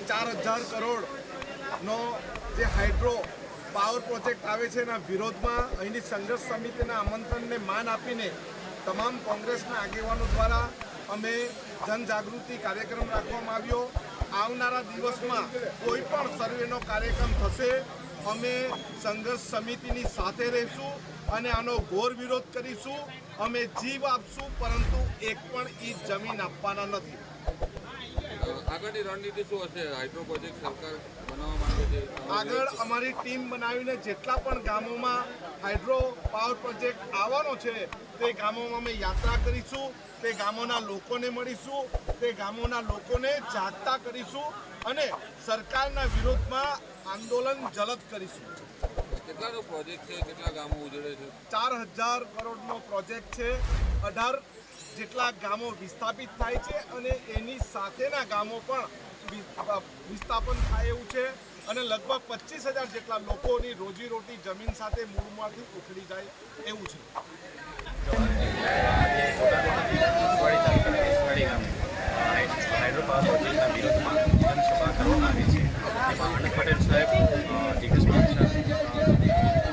4000 કરોડનો જે hydro power project આવે છે એના વિરોધમાં અહીંની સંઘર્ષ સમિતિના આમંત્રણને માન આપીને તમામ કોંગ્રેસના આગેવાનો દ્વારા અમે જનજાગૃતિ કાર્યક્રમ રાખવામાં આવ્યો। આવનારા દિવસમાં કોઈ પણ સર્વેનો કાર્યક્રમ થશે અમે સંઘર્ષ સમિતિની સાથે રહીશું અને આનો ઘોર વિરોધ કરીશું। અમે જીવ આપશું પરંતુ એક પણ ઈંચ જમીન આપવાના નથી। આગળની રણનીતિ શું હશે? હાઇડ્રો પ્રોજેક્ટ સરકાર બનાવવા માંગે છે, આગળ અમારી ટીમ બનાવીને જેટલા પણ ગામોમાં હાઇડ્રો પાવર પ્રોજેક્ટ આવવાનો છે તે ગામોમાં અમે યાત્રા કરીશું, તે ગામોના લોકોને મળીશું, તે ગામોના લોકોને જાગતા કરીશું અને સરકારના વિરોધમાં આંદોલન જલદ કરીશું। કેટલાનો પ્રોજેક્ટ છે? કેટલા ગામો ઉજળે છે? 4000 કરોડનો પ્રોજેક્ટ છે। 18 જેટલા ગામો વિસ્થાપિત થાય છે અને એની સાથેના ગામો પણ વિસ્થાપન થાય એવું છે અને લગભગ 25000 જેટલા લોકોની રોજીરોટી જમીન સાથે મૂળમાંથી ઉખડી જાય એવું છે। હાઇડ્રો પાવર પ્રોજેક્ટના વિરોધમાં જનસભા કરવામાં આવી છે। એમાં અનંત પટેલ સાહેબ, દિગ્વિજય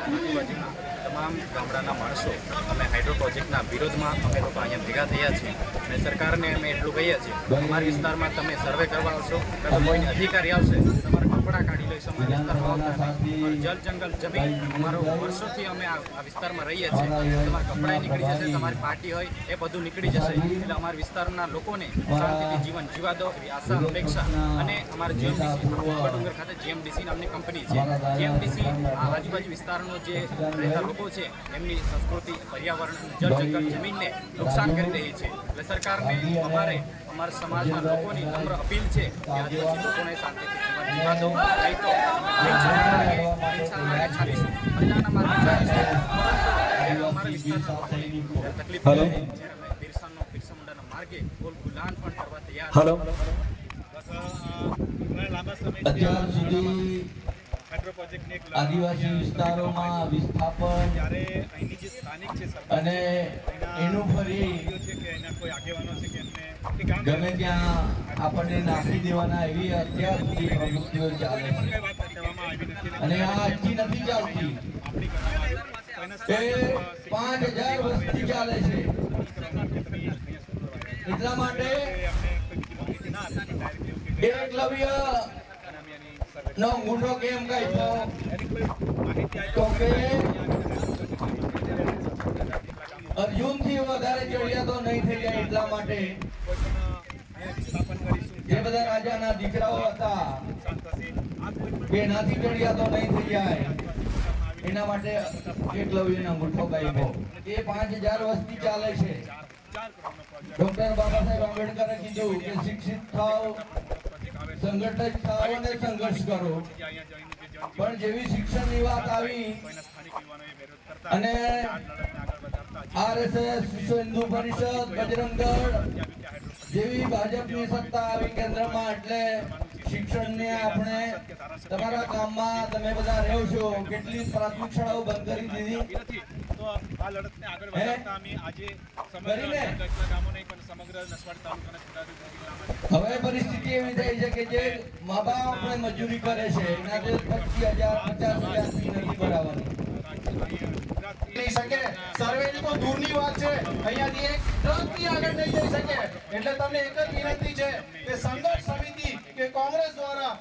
આજુબાજુના તમામ ગામડાના માણસો અમે હાઇડ્રો પ્રોજેક્ટના વિરોધમાં અમે લોકો અહીંયા ભેગા થયા છીએ અને સરકારને અમે એટલું કહીએ છીએ અમારા વિસ્તારમાં તમે સર્વે કરવા આવશો તો કોઈને અધિકારી આવશે તમારા કપડાં કાઢી લઈશ, અમારા વિસ્તારમાં આવતા નહીં। જલ જંગલ જમીન અમારો વર્ષોથી અમે આ વિસ્તારમાં રહીએ છીએ, તમારા કપડાં નીકળી જશે, તમારી પાર્ટી હોય એ બધું નીકળી જશે એટલે અમારા વિસ્તારના લોકોને શાંતિથી જીવન જીવા દો એવી આશા અપેક્ષા। અને અમારા જીએમડીસી ડુંગર ખાતે જીએમડીસી નામની કંપની છે। જીએમડીસી આ આજુબાજુ વિસ્તારનો જે રહેતા લોકો છે એમની સંસ્કૃતિ, પર્યાવરણ, જળ જંગલ જમીનને નુકસાન કરી રહી છે એટલે સરકારને અમારા સમાજના લોકોની નમ્ર અપીલ છે કે આદિવાસી લોકોને શાંતિથી જીવન જીવા દો, નહીં તો ચાલીશું બધાના માર્ગે અમારા વિસ્તારના લોકોને તકલીફ પડે જ્યારે બિરસા મુંડાના માર્ગે ગુલાન પણ કરવા તૈયાર। અત્યાર સુધી આદિવાસી વિસ્તારોમાં વિસ્થાપન અને એનું ફરી ગમે ત્યાં આપણને નાખી દેવાના એવી અત્યાર સુધી પ્રવૃત્તિઓ ચાલે છે અને આ હજી નથી ચાલતી। એ 5000 વસ્તી ચાલે છે એટલા માટે એકલવ્ય નો મોટો કેમ કહ્યો તો કે અર્જુન થી વધારે ચડિયાતો નહીં થઈ જાય એટલા માટે જે બધા રાજાના દીકરાઓ હતા કે નાથી ચડિયાતો નહીં થઈ જાય એના માટે એકલવ્યનો મોટો કહ્યો। એ 5000 વસ્તી ચાલે છે। ડોક્ટર બાબા સાહેબ આંબેડકરે કીધું કે શિક્ષિત થાઓ, સંગઠિત થાઓ અને સંઘર્ષ કરો, પણ જેવી શિક્ષણની વાત આવી અને આરએસએસ, વિશ્વ હિન્દુ પરિષદ, બજરંગ દળ જેવી ભાજપની સત્તા આવી કેન્દ્રમાં એટલે શિક્ષણને આપણે તમારા ગામમાં તમે બધા રહો છો કેટલી પ્રાથમિક શાળાઓ બંધ કરી દીધી તો આ લડતને આગળ વધારતા અમે આજે સમગ્ર ગામોને પણ સમગ્ર નસવાડ તાલુકાના હવે પરિસ્થિતિ એવી થઈ છે કે જે મા બાપ આપણે મજૂરી કરે છે એના જે 25000 50,000 નથી ભરાવાની નહીં શકે। સર્વેની તો દૂરની વાત છે, અહીંયાથી એક ટ્રકની આગળ નહીં જઈ શકે એટલે તમને એક જ વિનંતી છે કે સંઘર્ષ સમિતિ કે કોંગ્રેસ દ્વારા